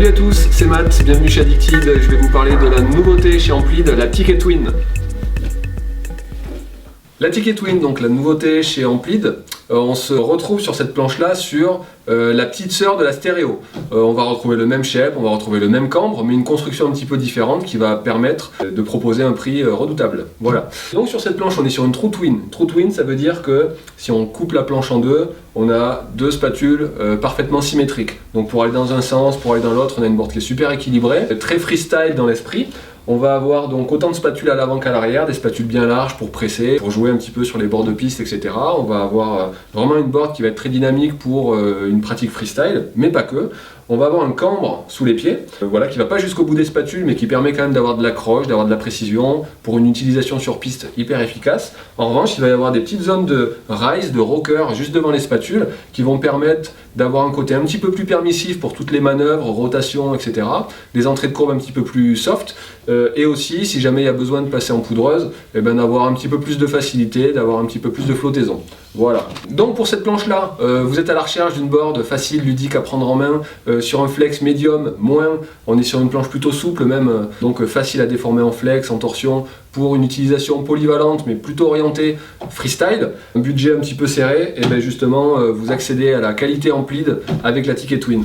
Salut à tous, c'est Matt, bienvenue chez Addicted. Je vais vous parler de la nouveauté chez Amplid, la Ticket Twin. La Ticket Twin, donc la nouveauté chez Amplid, on se retrouve sur cette planche-là sur la petite sœur de la stéréo. On va retrouver le même shape, on va retrouver le même cambre, mais une construction un petit peu différente qui va permettre de proposer un prix redoutable. Voilà. Donc sur cette planche, on est sur une True Twin. True Twin, ça veut dire que si on coupe la planche en deux, on a deux spatules parfaitement symétriques. Donc pour aller dans un sens, pour aller dans l'autre, on a une board qui est super équilibrée, très freestyle dans l'esprit. On va avoir donc autant de spatules à l'avant qu'à l'arrière, des spatules bien larges pour presser, pour jouer un petit peu sur les bords de piste, etc. On va avoir vraiment une board qui va être très dynamique pour une pratique freestyle, mais pas que. On va avoir un cambre sous les pieds, voilà, qui va pas jusqu'au bout des spatules, mais qui permet quand même d'avoir de l'accroche, d'avoir de la précision, pour une utilisation sur piste hyper efficace. En revanche, il va y avoir des petites zones de rise, de rocker, juste devant les spatules, qui vont permettre d'avoir un côté un petit peu plus permissif pour toutes les manœuvres, rotations, etc. Des entrées de courbe un petit peu plus soft, et aussi, si jamais il y a besoin de passer en poudreuse, d'avoir un petit peu plus de facilité, d'avoir un petit peu plus de flottaison. Voilà. Donc pour cette planche-là, vous êtes à la recherche d'une board facile, ludique à prendre en main, sur un flex médium, moins. On est sur une planche plutôt souple même, donc facile à déformer en flex, en torsion, pour une utilisation polyvalente, mais plutôt orientée freestyle. Un budget un petit peu serré, et bien justement, vous accédez à la qualité Amplid avec la Ticket Twin.